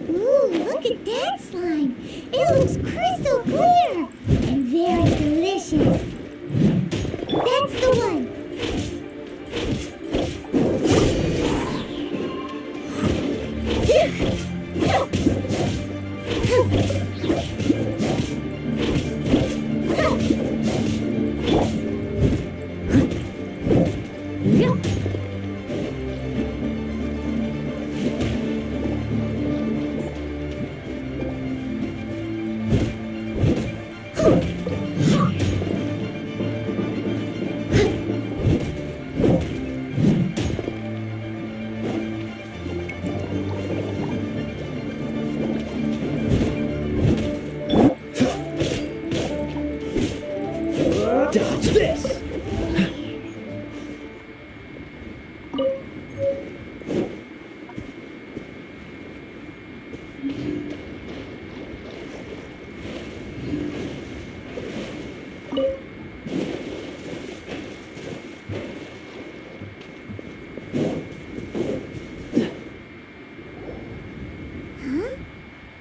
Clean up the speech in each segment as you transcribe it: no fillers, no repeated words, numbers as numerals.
Look at that slime. It looks crystal clear and very delicious. That's the one. Dodge this!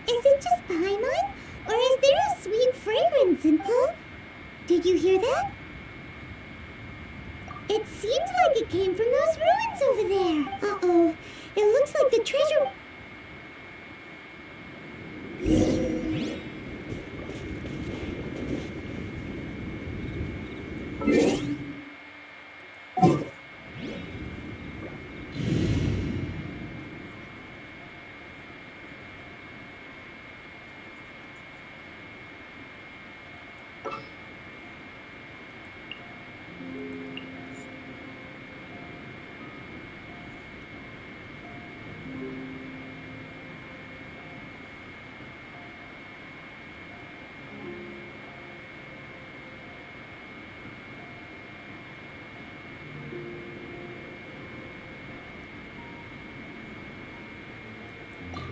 Is it just Paimon? Or is there a sweet fragrance in Did you hear that? It seems like it came from those ruins over there. Uh-oh. It looks like the treasure...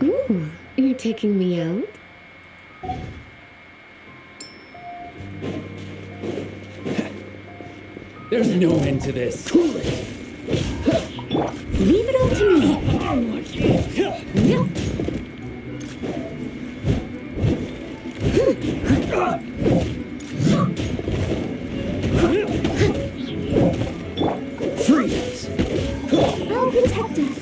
Ooh, you're taking me out? There's no end to this. Cool it. Leave it up to me. Yep. Freeze! I'll protect us.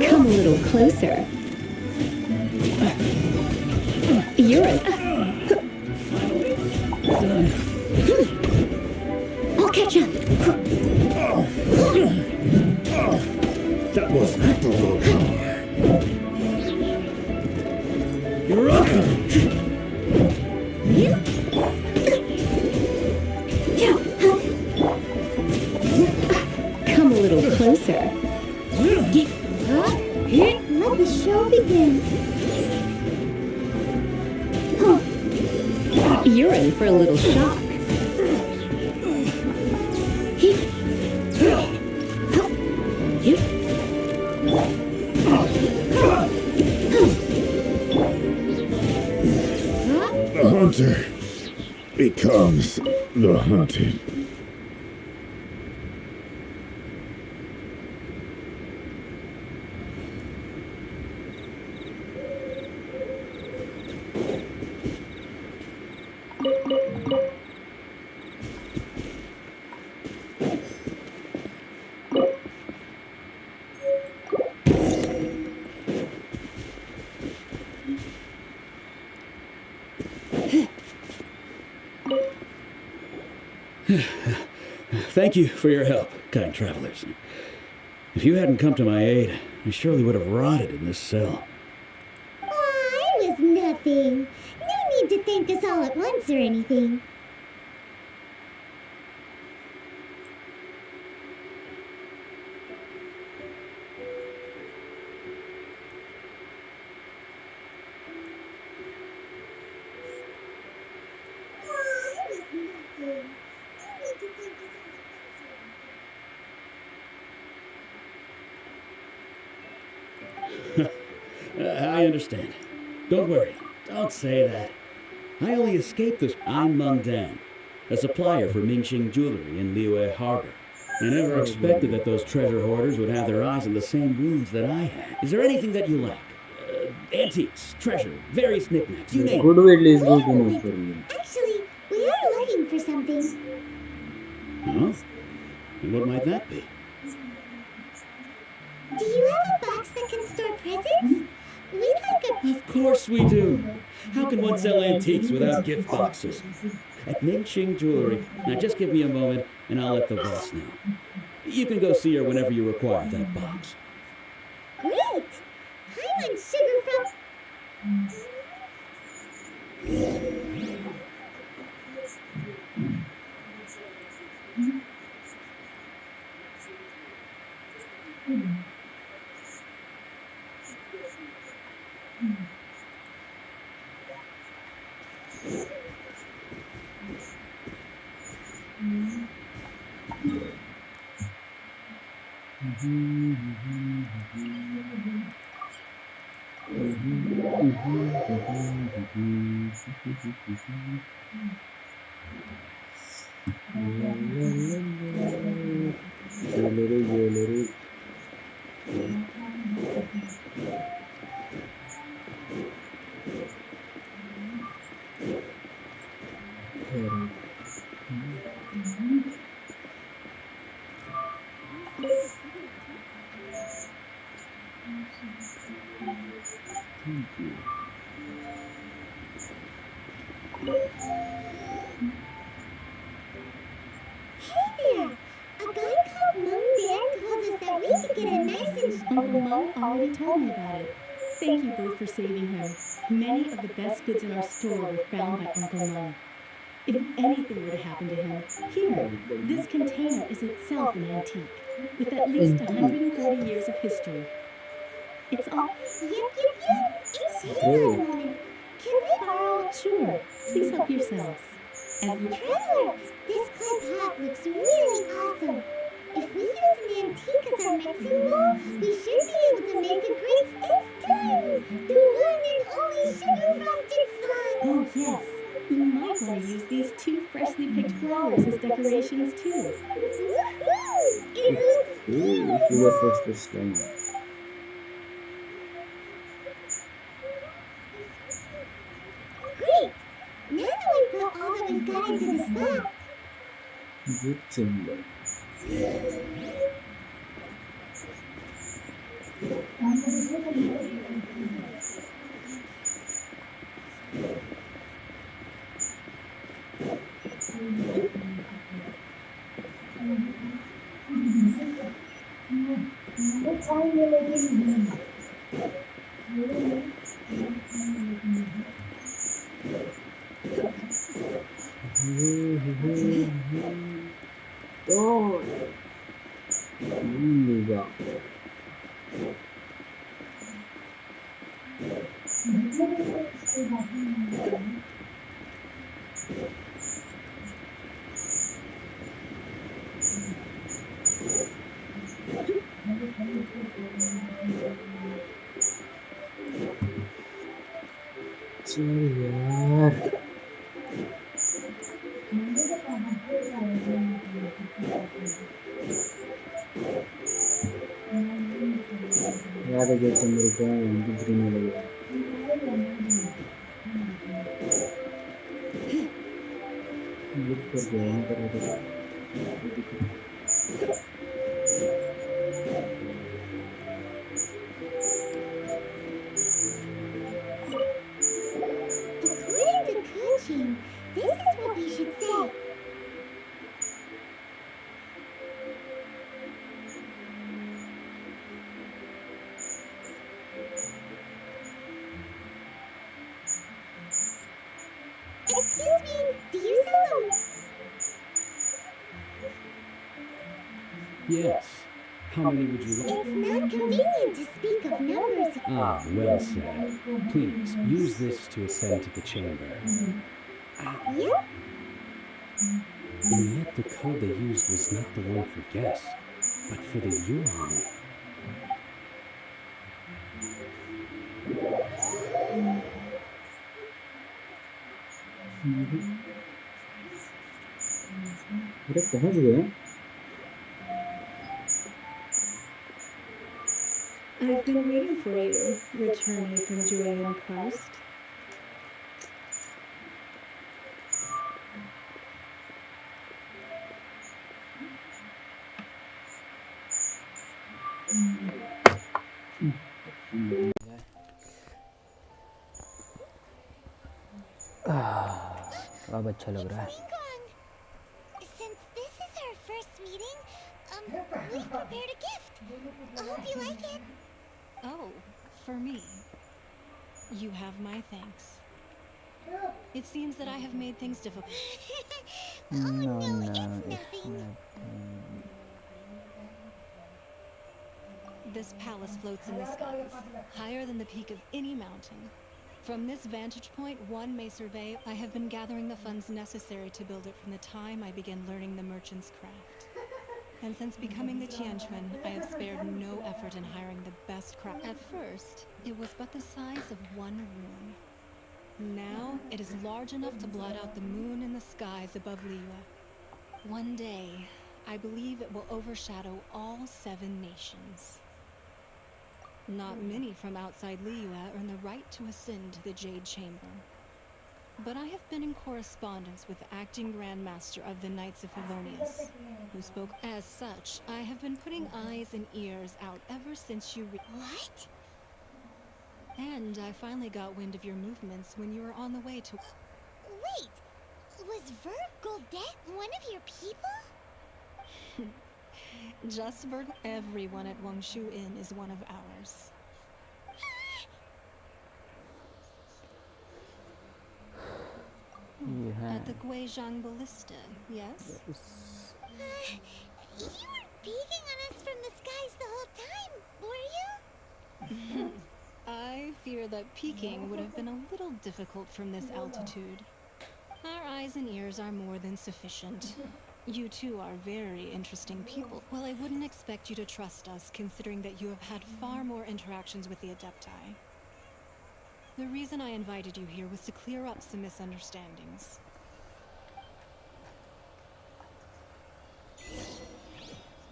Come a little closer. You're an... I'll catch up. That was provoking. You're up! Come a little closer. Let the show begin. You're in for a little shock. The hunter becomes the hunted. Thank you for your help, kind travelers. If you hadn't come to my aid, I surely would have rotted in this cell. Aw, it was nothing. No need to thank us all at once or anything. I understand. Don't worry. Don't say that. I only escaped this. I'm Mungdan, a supplier for Mingxing jewelry in Liyue Harbor. I never expected that those treasure hoarders would have their eyes on the same ruins that I had. Is there anything that you lack? Antiques, treasure, various knickknacks, you name it. Good way at least go to know for you. Actually, we are looking for something. Huh? And what might that be? Do you have a box that can store presents? We'd like a... Of course we do. How can one sell antiques without gift boxes? At Mingxing Jewelry. Now just give me a moment and I'll let the boss know. You can go see her whenever you require that box. Great! I want sugar from... Jewelry. Uncle Mo already told me about it. Thank you both for saving him. Many of the best goods in our store were found by Uncle Mo. If anything were to happen to him, here, this container is itself an antique, with at least 140 years of history. It's all... Yep. It's here a moment. Can we borrow... Sure, please help yourselves. As you... Traveler, this clay pot looks really awesome. If we use an antique as our mixing bowl, we should be able to make a great snack too. The one and only sugar frosted slime. Oh, yes. You might want to use these two freshly picked flowers as decorations too. Woohoo! It looks Ooh, sugar first this time. great. Now that we've put all that we've got into the spot, Good symbol. Oh, Liga. Sorry यार याद है जैसे मेरे गाँव बिजली में लगा look कर गया यहाँ पर according to coaching, this is what we should say. Yes. How many would you like? It's not convenient to speak of numbers. Ah, well said. Please, use this to ascend to the chamber. Yep. And yet the code they used was not the one for guess, but for the Yuan. अरे पहुंच गए I've been waiting for you, returnee from Julian Karst. अब अच्छा लग रहा है Since this is our first meeting, we've prepared a gift. I hope you like it. Oh, for me. You have my thanks. It seems that I have made things difficult. Oh no, no, it's it's nothing. This palace floats in the skies, higher than the peak of any mountain. From this vantage point, one may survey. I have been gathering the funds necessary to build it from the time I began learning the merchant's craft. And since becoming the Tianquan, I have spared no effort in hiring the best craft. At first, it was but the size of one room. Now, it is large enough to blot out the moon in the skies above Liyue. One day, I believe it will overshadow all 7 nations. Not many from outside Liyue earn the right to ascend to the Jade Chamber. But I have been in correspondence with the acting Grand Master of the Knights of Favonius, who spoke as such. I have been putting eyes and ears out ever since you What? And I finally got wind of your movements when you were on the way to... Wait, was Vert Goldet one of your people? Just Virgo. Everyone at Wangshu Inn is one of ours. ये है At the Guizhang Ballista, yes? You were peeking on us from the skies the whole time, were you? I fear that peeking would have been a little difficult from this altitude. Our eyes and ears are more than sufficient. You two are very interesting people. Well, I wouldn't expect you to trust us, considering that you have had far more interactions with the Adepti. The reason I invited you here was to clear up some misunderstandings.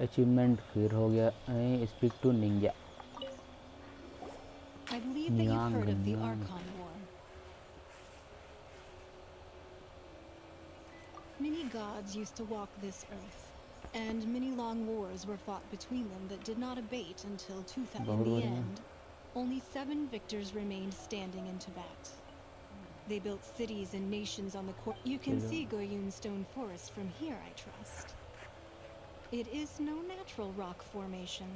Achievement फिर हो गया speak to ninja I believe that you've heard of the Archon War. Many gods used to walk this earth, and many long wars were fought between them that did not abate until 2000. In the end, only 7 victors remained standing in Tibet. They built cities and nations on the court. You can see Goyun Stone Forest from here, I trust. It is no natural rock formation.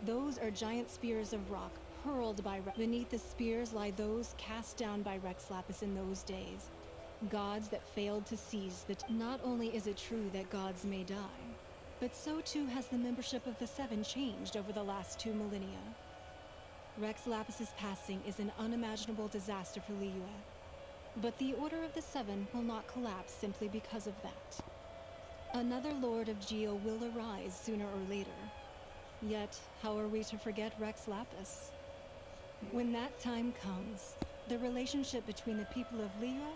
Those are giant spears of rock hurled by beneath the spears lie those cast down by Rex Lapis in those days. Gods that failed to seize that. Not only is it true that gods may die, but so too has the membership of the 7 changed over the last 2 millennia. Rex Lapis's passing is an unimaginable disaster for Liyue. But the Order of the 7 will not collapse simply because of that. Another Lord of Geo will arise sooner or later. Yet, how are we to forget Rex Lapis? When that time comes, the relationship between the people of Liyue,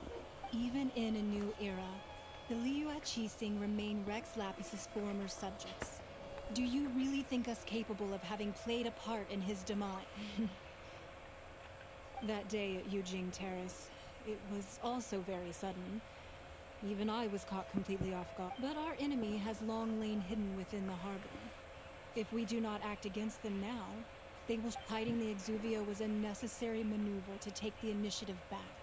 even in a new era, the Liyue Qixing remain Rex Lapis's former subjects. Do you really think us capable of having played a part in his demise? That day at Yujing Terrace, it was also very sudden. Even I was caught completely off guard. But our enemy has long lain hidden within the harbor. If we do not act against them now, they will. Hiding the Exuvio was a necessary maneuver to take the initiative back.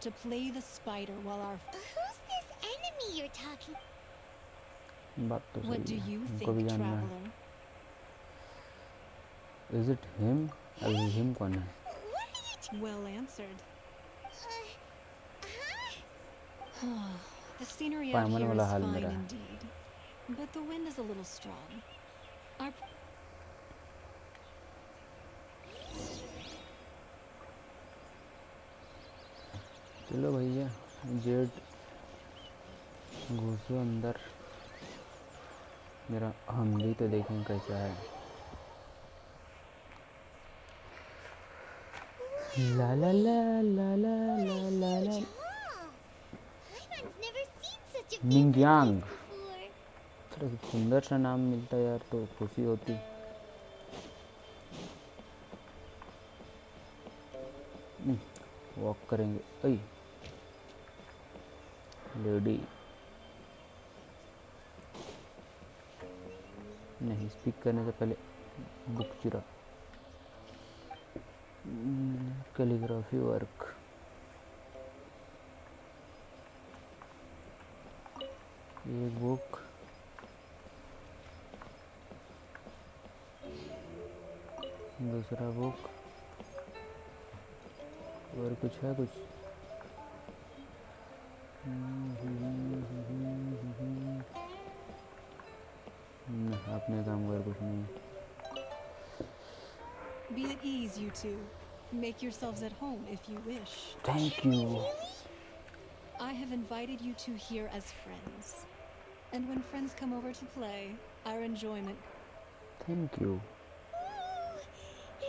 To play the spider while our... Who's this enemy you're talking? बात तो What do सही है you उनको भी think, जानना है traveler? Is it him him कौन है What are you Well answered. huh? The scenery out पायमन here वाला is हाल fine मेरा है indeed. but the wind is a little strong. Our चलो भैया जेट घुसो अंदर, मेरा हम भी तो देखें कैसा है। ला ला ला ला ला ला ला ला Paimon's never seen such a big मिंग्यांग, place before. थोड़ा सुंदर सा नाम मिलता यार तो खुशी होती। वॉक करेंगे। अई लेडी नहीं, स्पीक करने से पहले बुक चुरा। कैलीग्राफी वर्क, एक बुक, दूसरा बुक, और कुछ है कुछ? अपने काम कर कुछ नहीं। Be at ease, you two. Make yourselves at home if you wish. Thank you. I have invited you two here as friends. And when friends come over to play, our enjoyment. Thank you.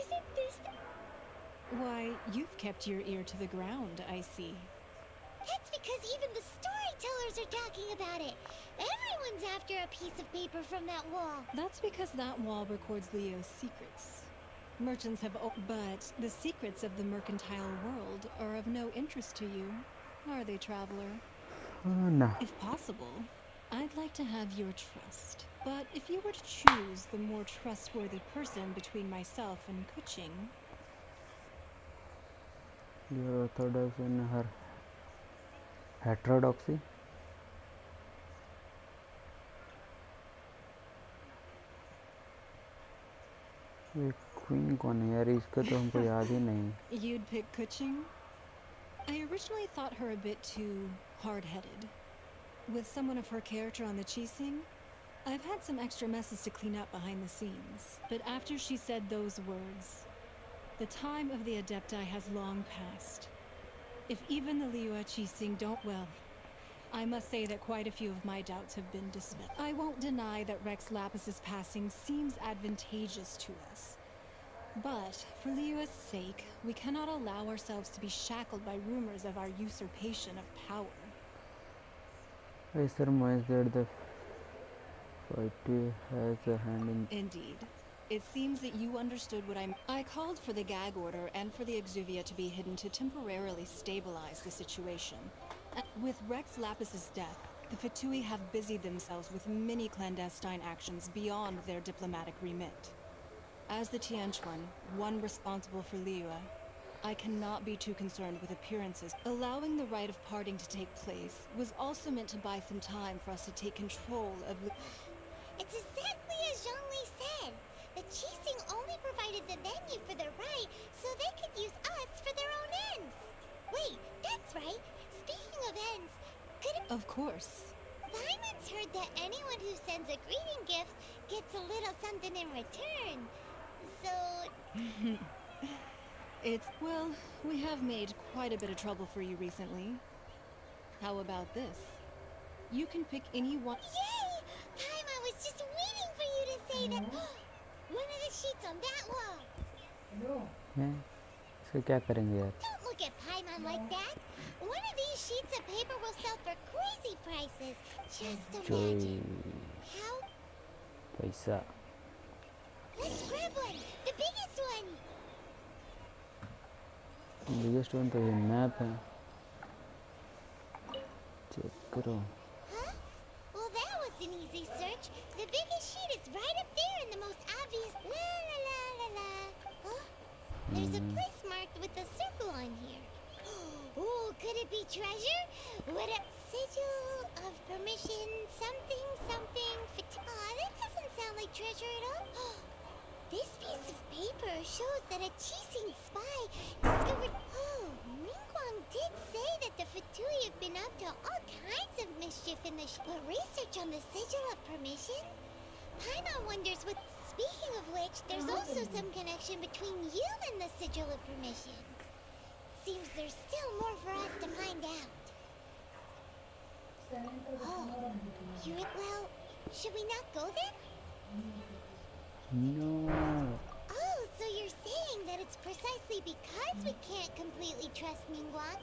Isn't this... Why, you've kept your ear to the ground, I see. That's because even the storytellers are talking about it. Everyone's after a piece of paper from that wall. That's because that wall records Leo's secrets. Merchants have but the secrets of the mercantile world are of no interest to you, are they, traveler? ना If possible, I'd like to have your trust. But if you were to choose the more trustworthy person between myself and Kuching, your orthodox and her heterodoxy। ये queen कौन है यार, इसका तो हमको याद ही नहीं। you'd pick Kuching? I originally thought her a bit too hard-headed. With someone of her character on the Chising, I've had some extra messes to clean up behind the scenes. But after she said those words, the time of the Adepti has long passed. If even the Liua Chising don't, well, I must say that quite a few of my doubts have been dispelled. I won't deny that Rex Lapis's passing seems advantageous to us. But for Liua's sake, we cannot allow ourselves to be shackled by rumors of our usurpation of power. I surmise that the Fatui has a hand in. Indeed. It seems that you understood what I called for the gag order and for the exuvia to be hidden to temporarily stabilize the situation. With Rex Lapis's death, the Fatui have busied themselves with many clandestine actions beyond their diplomatic remit. As the Tianchuan, one responsible for Liua, I cannot be too concerned with appearances. Allowing the rite of parting to take place was also meant to buy some time for us to take control of It's exactly as Zhongli said. The Chising only provided the venue for the rite so they could use us for their own ends. Wait, that's right. Speaking of ends, could it... Of course. Paimon's heard that anyone who sends a greeting gift gets a little something in return. So... Well, we have made quite a bit of trouble for you recently. How about this? You can pick any one. Yay! Paimon was just waiting for you to say that. One of the sheets on that wall. हैं? इसका क्या करेंगे यार? Don't look at Paimon like that. One of these sheets of paper will sell for crazy prices. Just imagine. How? पैसा। Let's grab one. The biggest one. Biggest one तो ये map है, check करो। Huh? Well, that was an easy search. The biggest sheet is right up there in the most obvious. La la la la la. Huh? There's a place marked with a circle on here. Oh, could it be treasure? What a sigil of permission, something, something. That doesn't sound like treasure at all. This piece of paper shows that a Chising spy discovered... Oh, Mingguang did say that the Fatui have been up to all kinds of mischief in the research on the sigil of permission? Paimon wonders what. Speaking of which, there's also some connection between you and the sigil of permission. Seems there's still more for us to find out. Oh, well, should we not go then? No. Oh, so you're saying that it's precisely because we can't completely trust Ningguang?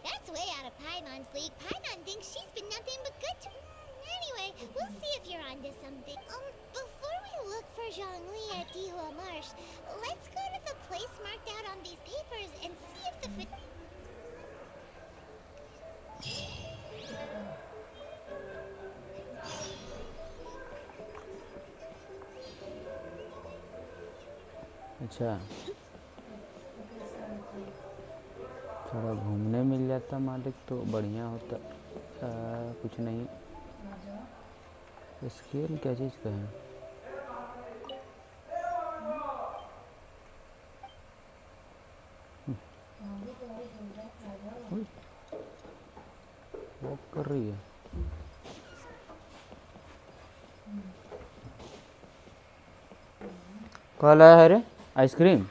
That's way out of Paimon's league. Paimon thinks she's been nothing but good to... Anyway, we'll see if you're onto something. Before we look for Zhongli at Dihua Marsh, let's go to the place marked out on these papers and see if the... अच्छा, थोड़ा घूमने मिल जाता मालिक तो बढ़िया होता। कुछ नहीं। स्केल क्या चीज़ का है? वॉक कर रही है। कल आया है रे आइसक्रीम?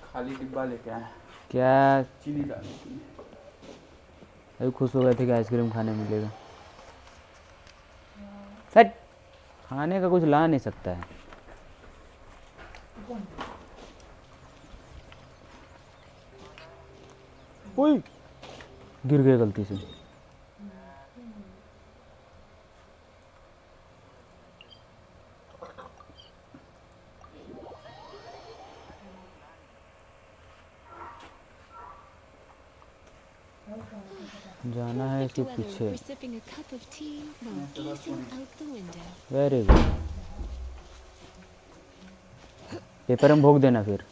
खाली डिब्बा लेके आए। क्या? चीनी डाली। अभी खुश हो गए थे कि आइसक्रीम खाने मिलेगा। सच खाने का कुछ ला नहीं सकता है। ओए गिर गए गलती से। जाना है इसके पीछे। Very good. पेपर में भोग देना फिर।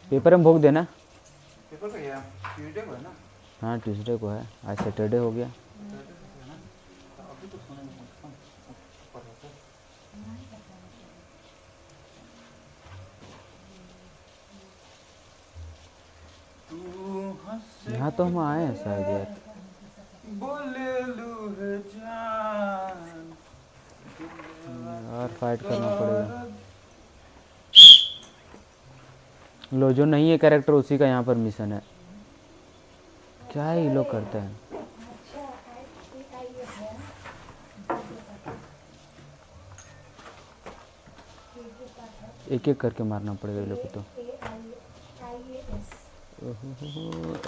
पेपर में भोग देना। पेपर का क्या? ट्यूसडे को है ना? हाँ ट्यूसडे को है। आज सैटरडे हो गया। अभी तो सोने में यहाँ तो हम आए हैं शायद यार। और फाइट करना पड़ेगा। लो जो नहीं है कैरेक्टर उसी का यहाँ पर मिशन है। क्या ये लोग करते हैं? एक एक करके मारना पड़ेगा ये लोग को तो।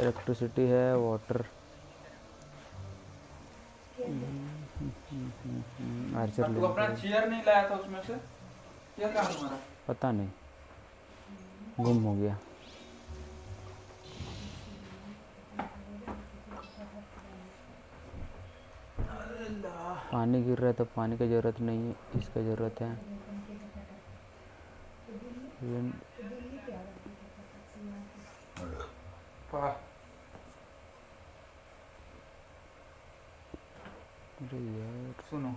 इलेक्ट्रिसिटी है, वाटर, आर्चर तू अपना चेयर नहीं लाया था उसमें से? क्या काम हमारा? पता नहीं, गुम हो गया। पानी गिर रहा है तो पानी की ज़रूरत नहीं है, इसका ज़रूरत है। अरे यार सुनो।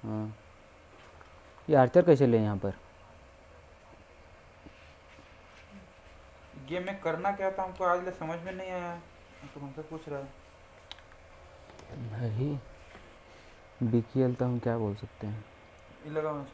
हाँ ये आर्चर कैसे ले यहाँ पर? गेम में करना क्या था हमको आज ले समझ में नहीं आया, तो हमसे पूछ रहा है। भाई बीकेएल तो हम क्या बोल सकते हैं। ये लगा मैं